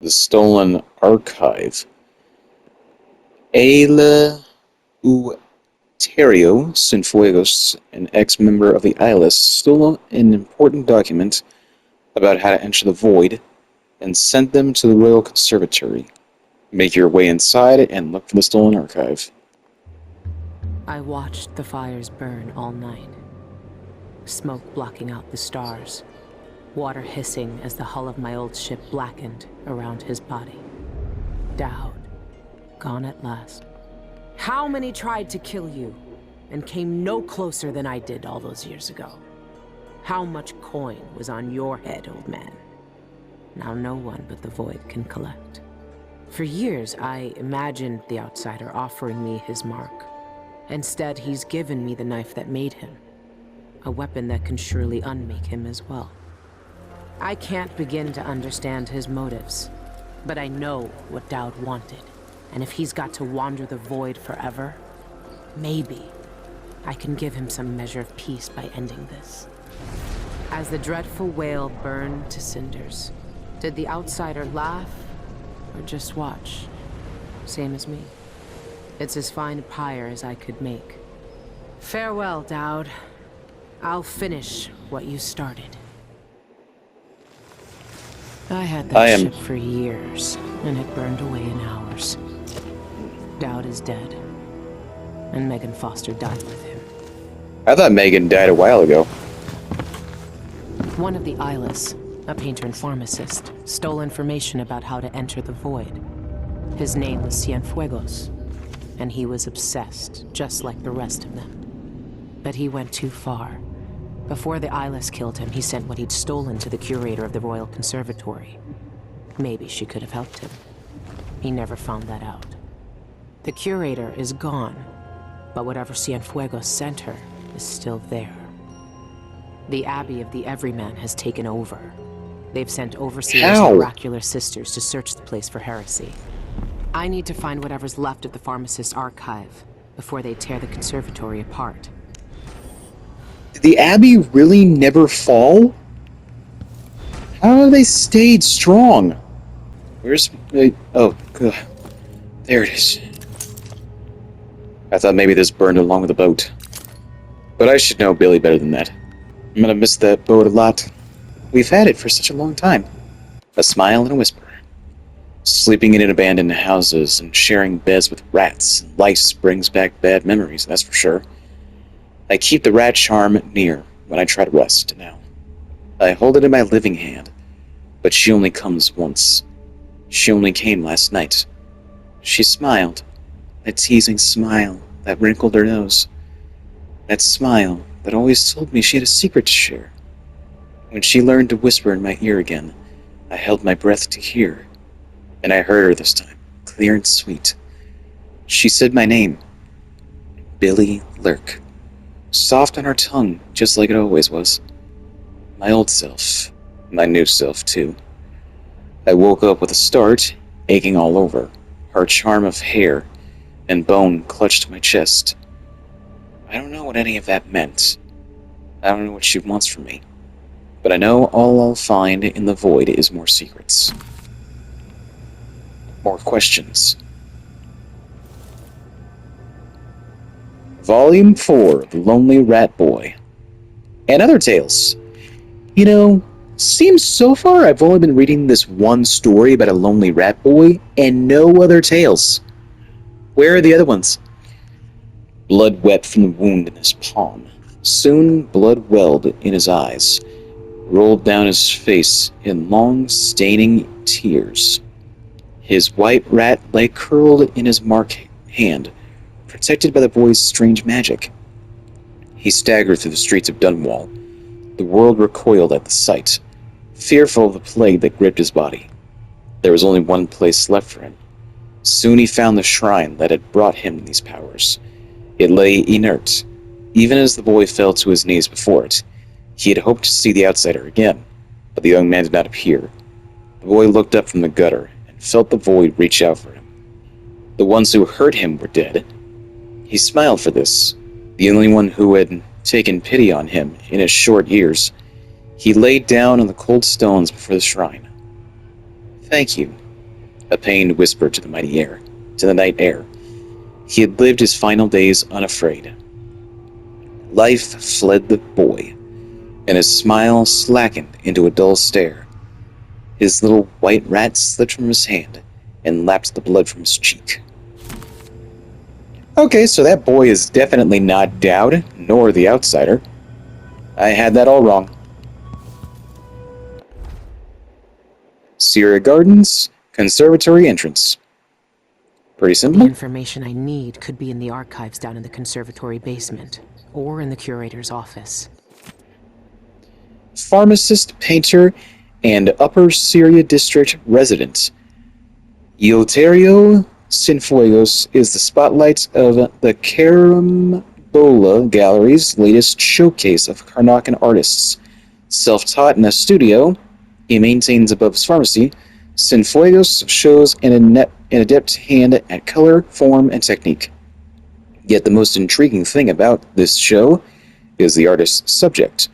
The Stolen Archive. Eleuterio Cienfuegos, an ex-member of the ILS, stole an important document about how to enter the Void and sent them to the Royal Conservatory. Make your way inside and look for the Stolen Archive. I watched the fires burn all night. Smoke blocking out the stars. Water hissing as the hull of my old ship blackened around his body. Dowd, gone at last. How many tried to kill you and came no closer than I did all those years ago? How much coin was on your head, old man? Now no one but the Void can collect. For years, I imagined the outsider offering me his mark. Instead, he's given me the knife that made him. A weapon that can surely unmake him as well. I can't begin to understand his motives, but I know what Dowd wanted. And if he's got to wander the Void forever, maybe I can give him some measure of peace by ending this. As the dreadful whale burned to cinders, did the outsider laugh or just watch? Same as me. It's as fine a pyre as I could make. Farewell, Dowd. I'll finish what you started. I had that ship for years, and it burned away in hours. Dowd is dead, and Megan Foster died with him. I thought Megan died a while ago. One of the Eyeless, a painter and pharmacist, stole information about how to enter the Void. His name was Cienfuegos, and he was obsessed, just like the rest of them. But he went too far. Before the Eyeless killed him, he sent what he'd stolen to the curator of the Royal Conservatory. Maybe she could have helped him. He never found that out. The curator is gone, but whatever Cienfuegos sent her is still there. The Abbey of the Everyman has taken over. They've sent overseers and oracular sisters to search the place for heresy. I need to find whatever's left of the pharmacist's archive before they tear the conservatory apart. Did the Abbey really never fall? How have they stayed strong? Where's... oh, God. There it is. I thought maybe this burned along with the boat. But I should know Billy better than that. I'm gonna miss that boat a lot. We've had it for such a long time. A smile and a whisper. Sleeping in abandoned houses and sharing beds with rats and lice brings back bad memories, that's for sure. I keep the rat charm near when I try to rest now. I hold it in my living hand, but she only comes once. She only came last night. She smiled, a teasing smile that wrinkled her nose. That smile that always told me she had a secret to share. When she learned to whisper in my ear again, I held my breath to hear, and I heard her this time, clear and sweet. She said my name, Billy Lurk. Soft on her tongue, just like it always was. My old self. My new self, too. I woke up with a start, aching all over. Her charm of hair and bone clutched my chest. I don't know what any of that meant. I don't know what she wants from me. But I know all I'll find in the Void is more secrets. More questions. Volume 4, The Lonely Rat Boy. And other tales. You know, seems so far I've only been reading this one story about a lonely rat boy and no other tales. Where are the other ones? Blood wept from the wound in his palm. Soon blood welled in his eyes, rolled down his face in long, staining tears. His white rat lay curled in his mark hand, protected by the boy's strange magic. He staggered through the streets of Dunwall. The world recoiled at the sight, fearful of the plague that gripped his body. There was only one place left for him. Soon he found the shrine that had brought him these powers. It lay inert, even as the boy fell to his knees before it. He had hoped to see the outsider again, but the young man did not appear. The boy looked up from the gutter and felt the void reach out for him. The ones who hurt him were dead. He smiled for this, the only one who had taken pity on him in his short years. He laid down on the cold stones before the shrine. Thank you, A pain whispered to the night air. He had lived his final days unafraid. Life fled the boy, and his smile slackened into a dull stare. His little white rat slipped from his hand and lapped the blood from his cheek. Okay, so that boy is definitely not Dowd, nor the outsider. I had that all wrong. Sierra Gardens, conservatory entrance. Pretty The simple. information I need could be in the archives down in the conservatory basement, or in the curator's office. Pharmacist, painter, and Upper Syria District resident. Eleuterio Cienfuegos is the spotlight of the Carambola Gallery's latest showcase of Karnakan artists. Self-taught in a studio he maintains above his pharmacy, Cienfuegos shows an adept hand at color, form, and technique. Yet the most intriguing thing about this show is the artist's subject.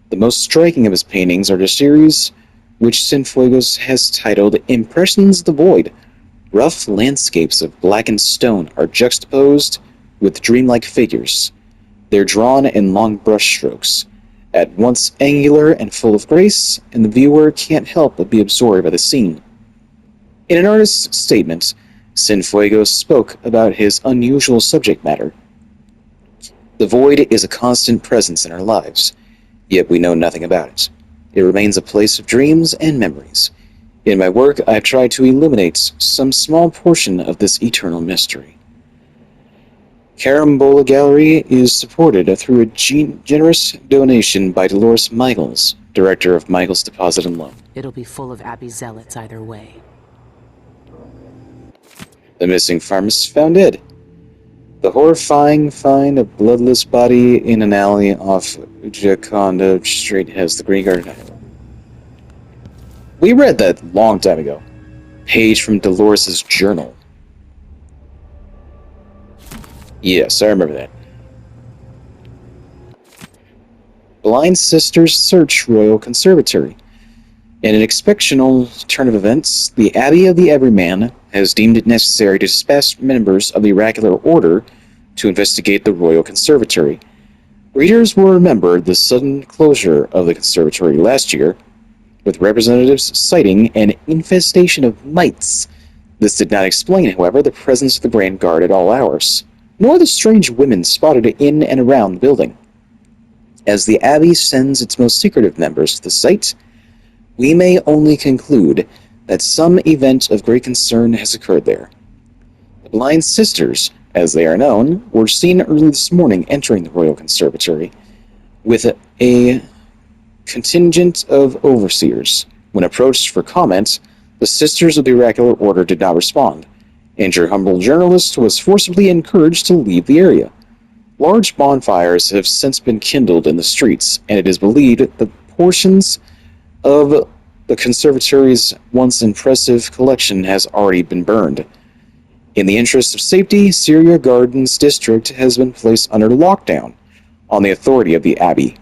The most striking of his paintings are the series which Cienfuegos has titled Impressions of the Void. Rough landscapes of blackened stone are juxtaposed with dreamlike figures. They're drawn in long brush strokes, at once angular and full of grace, and the viewer can't help but be absorbed by the scene. In an artist's statement, Cienfuegos spoke about his unusual subject matter. The void is a constant presence in our lives, yet we know nothing about it. It remains a place of dreams and memories. In my work, I've tried to illuminate some small portion of this eternal mystery. Carambola Gallery is supported through a generous donation by Dolores Michaels, director of Michaels Deposit and Loan. It'll be full of Abbey zealots either way. The missing pharmacist found dead. The horrifying find of bloodless body in an alley off Jaconda Street has the Green Garden. We read that long time ago. Page from Dolores' journal. Yes, I remember that. Blind Sisters search Royal Conservatory. In an exceptional turn of events, the Abbey of the Everyman has deemed it necessary to dispatch members of the Oracular Order to investigate the Royal Conservatory. Readers will remember the sudden closure of the conservatory last year, with representatives citing an infestation of mites. This did not explain, however, the presence of the Grand Guard at all hours, nor the strange women spotted in and around the building. As the Abbey sends its most secretive members to the site, we may only conclude that some event of great concern has occurred there. The Blind Sisters, as they are known, were seen early this morning entering the Royal Conservatory with a contingent of overseers. When approached for comment, the Sisters of the Oracular Order did not respond, and your humble journalist was forcibly encouraged to leave the area. Large bonfires have since been kindled in the streets, and it is believed that portions of the conservatory's once impressive collection has already been burned. In the interest of safety, Syria Gardens District has been placed under lockdown on the authority of the Abbey,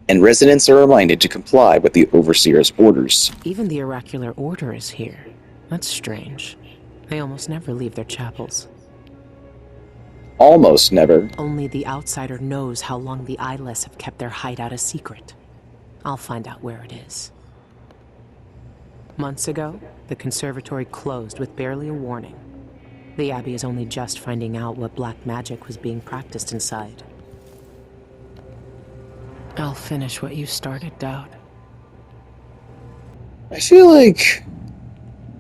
and residents are reminded to comply with the Overseer's orders. Even the Oracular Order is here. That's strange. They almost never leave their chapels. Almost never. Only the outsider knows how long the eyeless have kept their hideout a secret. I'll find out where it is. Months ago, the conservatory closed with barely a warning. The Abbey is only just finding out what black magic was being practiced inside. I'll finish what you started, Dowd. I feel like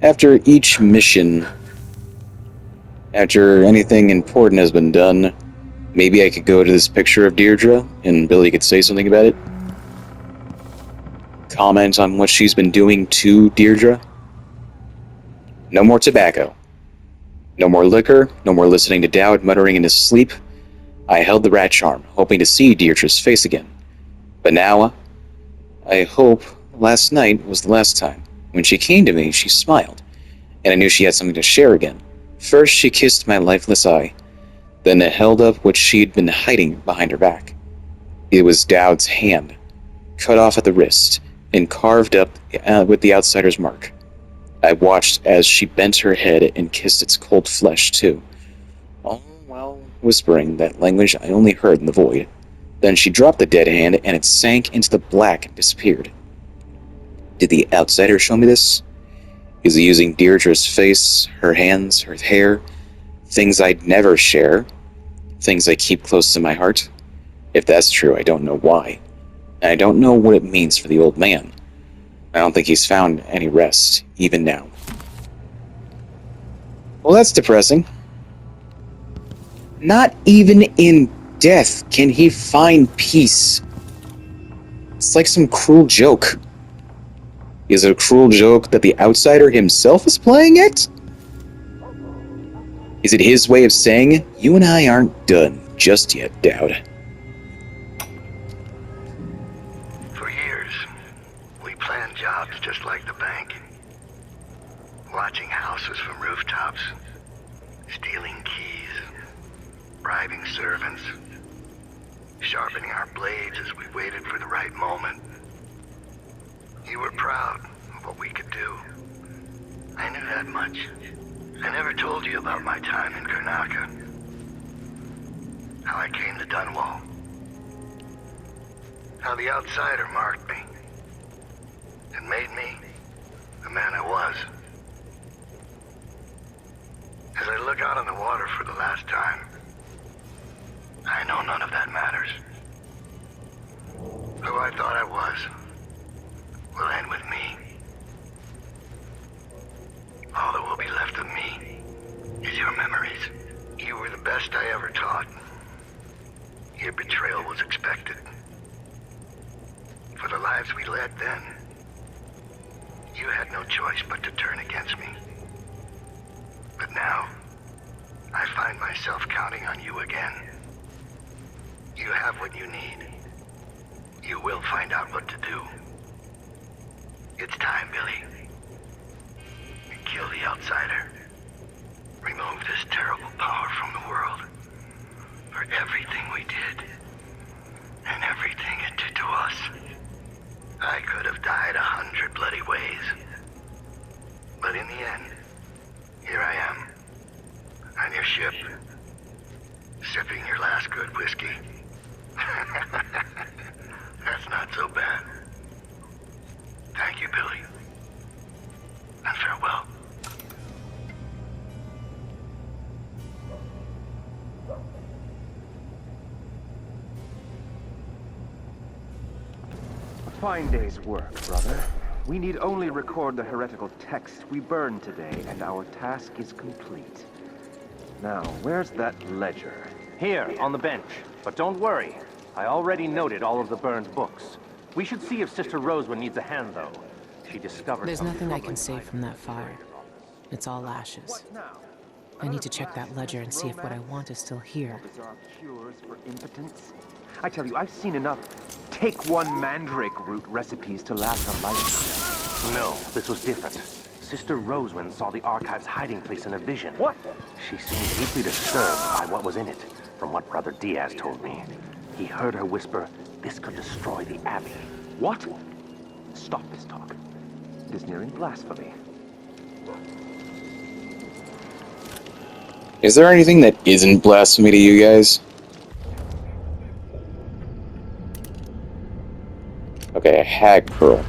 after each mission, after anything important has been done, maybe I could go to this picture of Deirdre and Billy could say something about it. Comment on what she's been doing to Deirdre. No more tobacco. No more liquor. No more listening to Dowd muttering in his sleep. I held the rat charm, hoping to see Deirdre's face again. But now, I hope last night was the last time. When she came to me, she smiled, and I knew she had something to share again. First, she kissed my lifeless eye, then held up what she'd been hiding behind her back. It was Dowd's hand, cut off at the wrist, and carved up with the outsider's mark. I watched as she bent her head and kissed its cold flesh, too, all while whispering that language I only heard in the void. Then she dropped the dead hand, and it sank into the black and disappeared. Did the outsider show me this? Is he using Deirdre's face, her hands, her hair, things I'd never share, things I keep close to my heart? If that's true, I don't know why. And I don't know what it means for the old man. I don't think he's found any rest, even now. Well, that's depressing. Not even in death can he find peace. It's like some cruel joke. Is it a cruel joke that the outsider himself is playing it? Is it his way of saying, you and I aren't done just yet, Dowd? For years, we planned jobs just like the bank. Watching houses from rooftops, stealing keys, bribing servants, sharpening our blades as we waited for the right moment. You were proud of what we could do. I knew that much. I never told you about my time in Karnaka. How I came to Dunwall. How the outsider marked me. And made me the man I was. As I look out on the water for the last time, I know none of that matters. Who I thought I was will end with me. All that will be left of me is your memories. You were the best I ever taught. Your betrayal was expected. For the lives we led then, you had no choice but to turn against me. But now, I find myself counting on you again. You have what you need. You will find out what to do. It's time, Billy. Kill the outsider. Remove this terrible power from the world. For everything we did. And everything it did to us. I could have died 100 bloody ways. But in the end, here I am. On your ship. Sipping your last good whiskey. That's not so bad. Thank you, Billy. And farewell. A fine day's work, brother. We need only record the heretical text we burned today, and our task is complete. Now, where's that ledger? Here, on the bench. But don't worry. I already noted all of the burned books. We should see if Sister Rosewood needs a hand, though. She discovered There's some nothing I troubling can save from that fire. It's all ashes. I need to check that ledger and see if what I want is still here. Bizarre cures for impotence. I tell you, I've seen enough take one mandrake root recipes to last a lifetime. No, this was different. Sister Rosewind saw the archive's hiding place in a vision. What? She seemed deeply disturbed by what was in it, from what Brother Diaz told me. He heard her whisper, this could destroy the Abbey. What? Stop this talk. It is nearing blasphemy. Is there anything that isn't blasphemy to you guys? Okay, a hag pearl.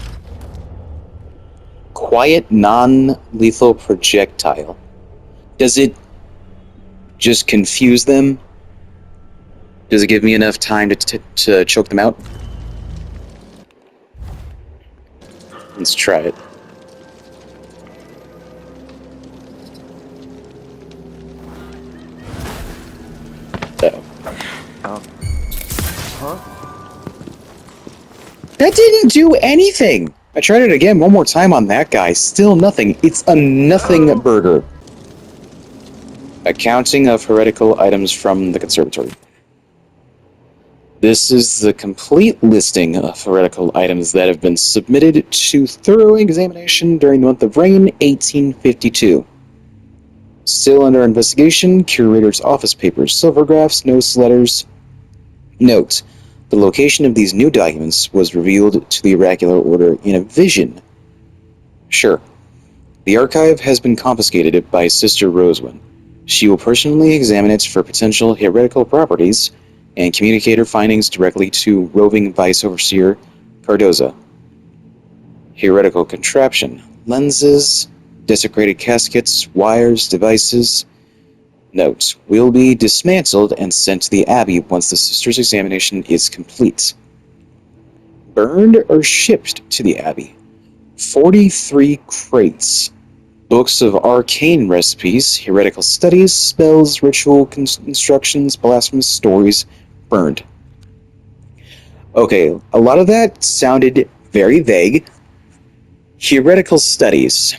Quiet, non-lethal projectile. Does it just confuse them? Does it give me enough time to choke them out? Let's try it. Huh? That didn't do anything! I tried it again one more time on that guy. Still nothing. It's a nothing burger. Accounting of heretical items from the conservatory. This is the complete listing of heretical items that have been submitted to thorough examination during the month of Rain, 1852. Still under investigation, curator's office papers, silvergraphs, notes, letters. Note: the location of these new documents was revealed to the oracular order in a vision. Sure. The archive has been confiscated by Sister Rosewin. She will personally examine it for potential heretical properties and communicate her findings directly to roving Vice Overseer Cardoza. Heretical contraption, lenses, desecrated caskets, wires, devices. Note, will be dismantled and sent to the Abbey once the Sister's examination is complete. Burned or shipped to the Abbey. 43 crates. Books of arcane recipes, heretical studies, spells, ritual instructions, blasphemous stories, burned. Okay, a lot of that sounded very vague. Heretical studies.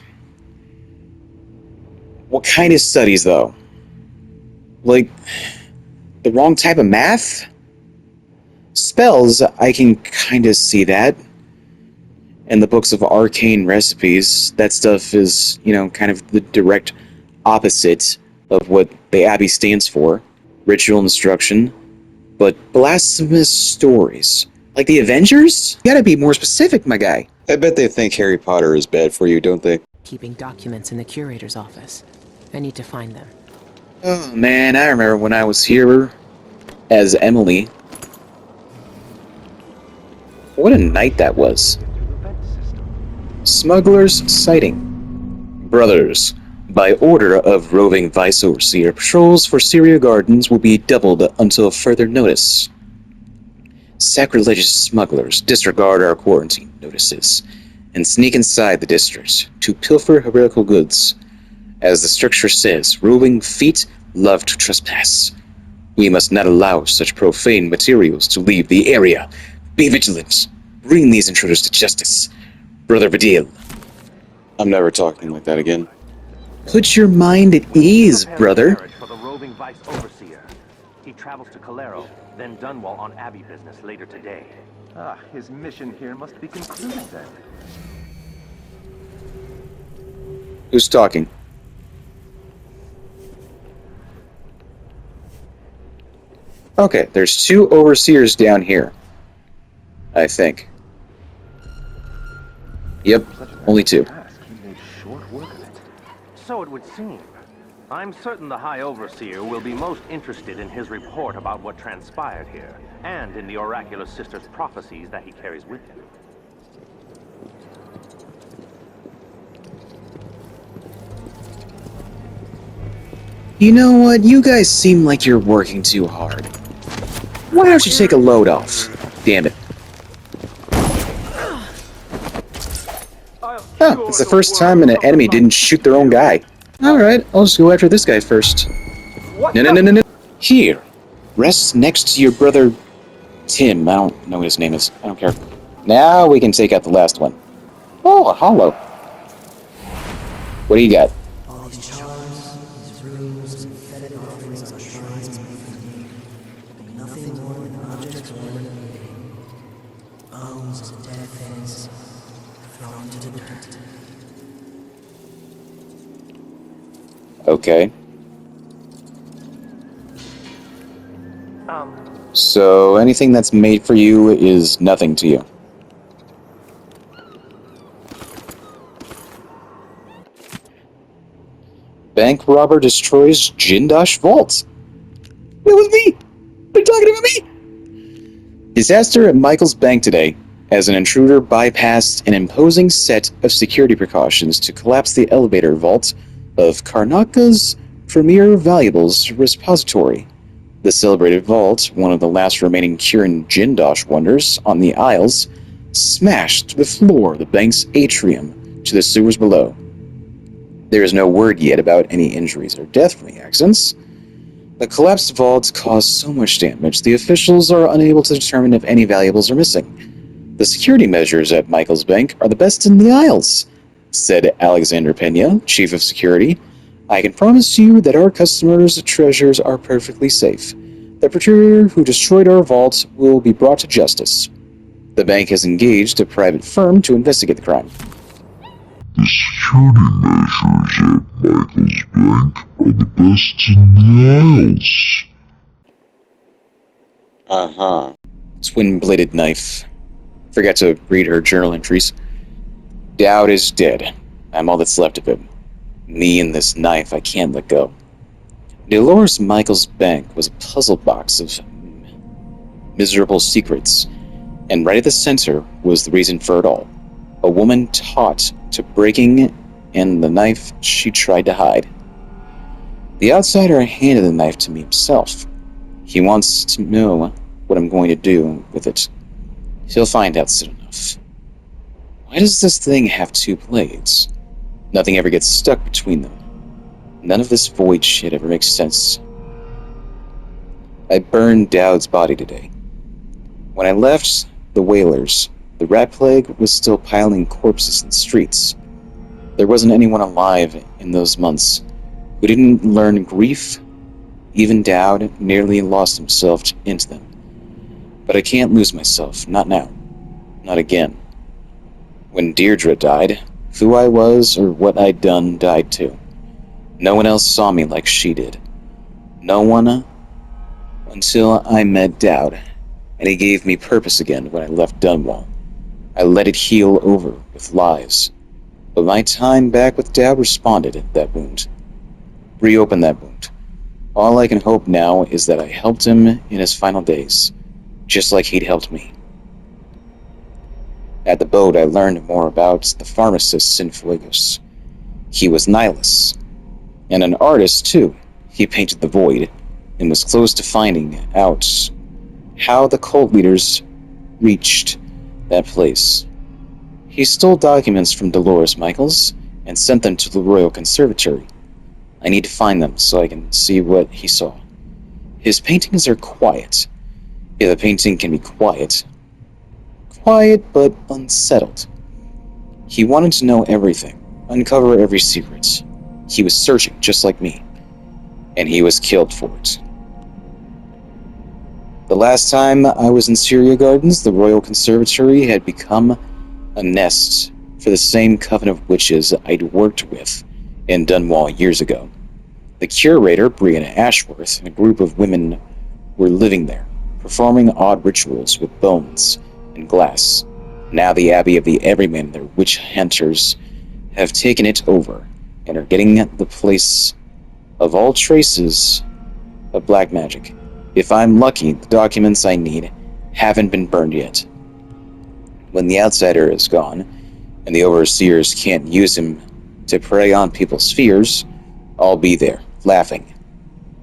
What kind of studies, though? Like, the wrong type of math? Spells, I can kind of see that. And the books of arcane recipes, that stuff is, kind of the direct opposite of what the Abbey stands for. Ritual instruction. But blasphemous stories. Like the Avengers? You gotta be more specific, my guy. I bet they think Harry Potter is bad for you, don't they? Keeping documents in the curator's office. I need to find them. Oh man, I remember when I was here as Emily. What a night that was. Smuggler's sighting. Brothers, by order of roving Vice Overseer, patrols for Syria Gardens will be doubled until further notice. Sacrilegious smugglers disregard our quarantine notices and sneak inside the district to pilfer heretical goods. As the stricture says, roving feet love to trespass. We must not allow such profane materials to leave the area. Be vigilant. Bring these intruders to justice. Brother Vidil. I'm never talking like that again. Put your mind at ease, brother. For the roving Vice Overseer. He travels to Calero, then Dunwall on Abbey business later today. Ah, his mission here must be concluded then. Who's talking? Okay, there's 2 overseers down here. I think. Yep, only 2. He made short work of it. So it would seem. I'm certain the High Overseer will be most interested in his report about what transpired here, and in the Oracular Sister's prophecies that he carries with him. You know what? You guys seem like you're working too hard. Why don't you take a load off? Damn it. Oh, it's the first time an enemy didn't shoot their own guy. Alright, I'll just go after this guy first. No. Here. Rest next to your brother Tim. I don't know what his name is. I don't care. Now we can take out the last one. Oh, a hollow. What do you got? All these charms, these runes, and fetid offerings on shrines be nothing more than objects worn in vain. Bones of dead things thrown into the dirt. Okay. So anything that's made for you is nothing to you. Bank robber destroys Jindosh vault. It was me! They're talking about me! Disaster at Michael's bank today, as an intruder bypassed an imposing set of security precautions to collapse the elevator vault of Karnaka's premier valuables repository. The celebrated vault, one of the last remaining Kirin Jindosh wonders on the Isles, smashed the floor of the bank's atrium to the sewers below. There is no word yet about any injuries or death from the accidents. The collapsed vault caused so much damage, the officials are unable to determine if any valuables are missing. The security measures at Michael's bank are the best in the Isles, said Alexander Pena, chief of security. I can promise you that our customers' treasures are perfectly safe. The perpetrator who destroyed our vault will be brought to justice. The bank has engaged a private firm to investigate the crime. The security measures at Michael's bank are the best in the Isles. Uh-huh. Twin-bladed knife. Forgot to read her journal entries. Dowd is dead. I'm all that's left of him. Me and this knife I can't let go. Dolores Michaels' bank was a puzzle box of miserable secrets, and right at the center was the reason for it all. A woman taught to breaking and the knife she tried to hide. The outsider handed the knife to me himself. He wants to know what I'm going to do with it. He'll find out soon enough. Why does this thing have two blades? Nothing ever gets stuck between them. None of this void shit ever makes sense. I burned Dowd's body today. When I left the Whalers, the rat plague was still piling corpses in the streets. There wasn't anyone alive in those months who didn't learn grief. Even Dowd nearly lost himself into them. But I can't lose myself, not now. Not again. When Deirdre died, who I was or what I'd done died too. No one else saw me like she did. No one until I met Dowd, and he gave me purpose again when I left Dunwall. I let it heal over with lies. But my time back with Dowd responded that wound. Reopened that wound. All I can hope now is that I helped him in his final days, just like he'd helped me. At the boat, I learned more about the pharmacist Sinfuegos. He was Nihilus, and an artist too. He painted the void, and was close to finding out how the cult leaders reached that place. He stole documents from Dolores Michaels and sent them to the Royal Conservatory. I need to find them so I can see what he saw. His paintings are quiet. If a painting can be quiet but unsettled. He wanted to know everything, uncover every secret. He was searching just like me, and he was killed for it. The last time I was in Syria Gardens, the Royal Conservatory had become a nest for the same coven of witches I'd worked with in Dunwall years ago. The curator, Brianna Ashworth, and a group of women were living there, performing odd rituals with bones and glass. Now the Abbey of the Everyman and their witch hunters have taken it over and are getting the place of all traces of black magic. If I'm lucky, the documents I need haven't been burned yet. When the outsider is gone, and the overseers can't use him to prey on people's fears, I'll be there, laughing,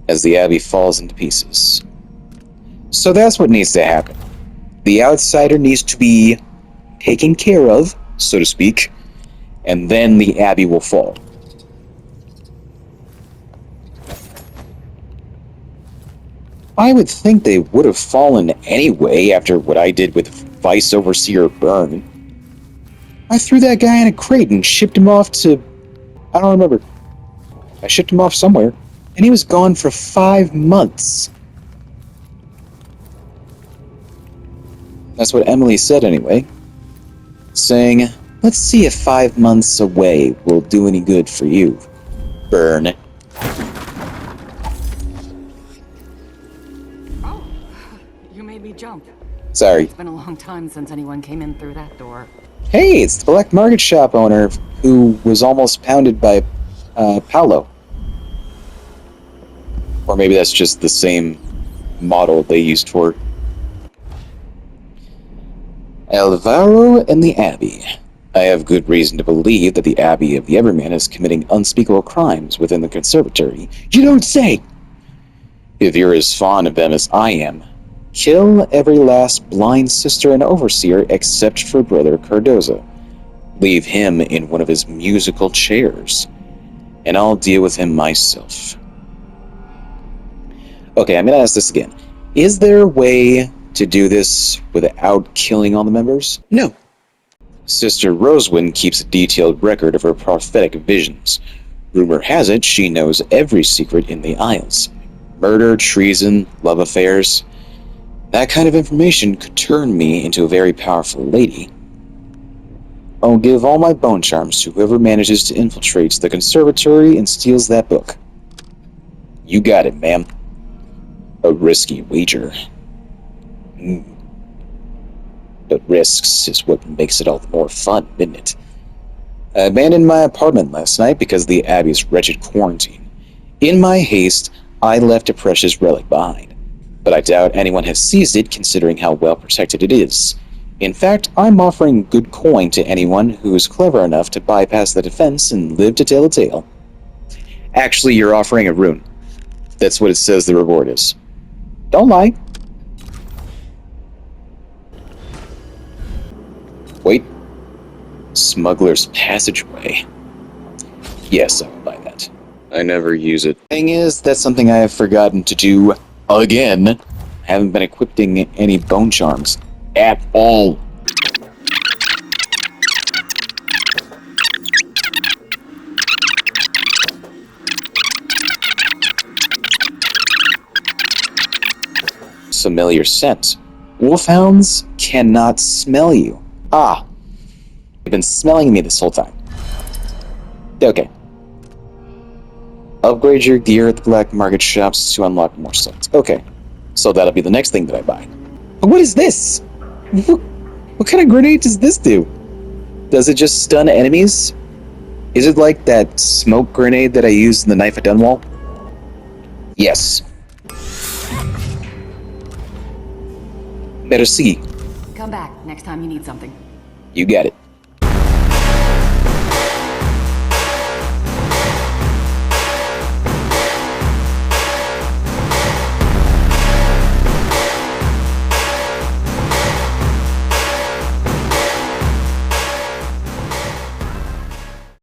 as the Abbey falls into pieces. So that's what needs to happen. The outsider needs to be taken care of, so to speak, and then the Abbey will fall. I would think they would have fallen anyway after what I did with Vice Overseer Byrne. I threw that guy in a crate and shipped him off to... I don't remember. I shipped him off somewhere, and he was gone for 5 months. That's what Emily said anyway, saying, let's see if 5 months away will do any good for you, Byrne. Oh, you made me jump. Sorry. It's been a long time since anyone came in through that door. Hey, it's the black market shop owner who was almost pounded by Paolo. Or maybe that's just the same model they used for Alvaro and the Abbey. I have good reason to believe that the Abbey of the Everyman is committing unspeakable crimes within the conservatory. You don't say! If you're as fond of them as I am, kill every last blind sister and overseer except for Brother Cardoza. Leave him in one of his musical chairs, and I'll deal with him myself. Okay, I'm gonna ask this again. Is there a way to do this without killing all the members? No. Sister Rosewind keeps a detailed record of her prophetic visions. Rumor has it she knows every secret in the Isles. Murder, treason, love affairs. That kind of information could turn me into a very powerful lady. I'll give all my bone charms to whoever manages to infiltrate the conservatory and steals that book. You got it, ma'am. A risky wager. But risks is what makes it all the more fun, isn't it? I abandoned my apartment last night because of the Abbey's wretched quarantine. In my haste, I left a precious relic behind, but I doubt anyone has seized it considering how well protected it is. In fact, I'm offering good coin to anyone who is clever enough to bypass the defense and live to tell a tale. Actually, you're offering a rune. That's what it says the reward is. Don't lie. Wait. Smuggler's Passageway. Yes, I will buy that. I never use it. Thing is, that's something I have forgotten to do again. I haven't been equipping any bone charms at all. Familiar scent. Wolfhounds cannot smell you. Ah, they've been smelling me this whole time. Okay. Upgrade your gear at the black market shops to unlock more slots. Okay. So that'll be the next thing that I buy. But what is this? What kind of grenade does this do? Does it just stun enemies? Is it like that smoke grenade that I used in the Knife at Dunwall? Yes. Merci. Come back next time you need something. You get it.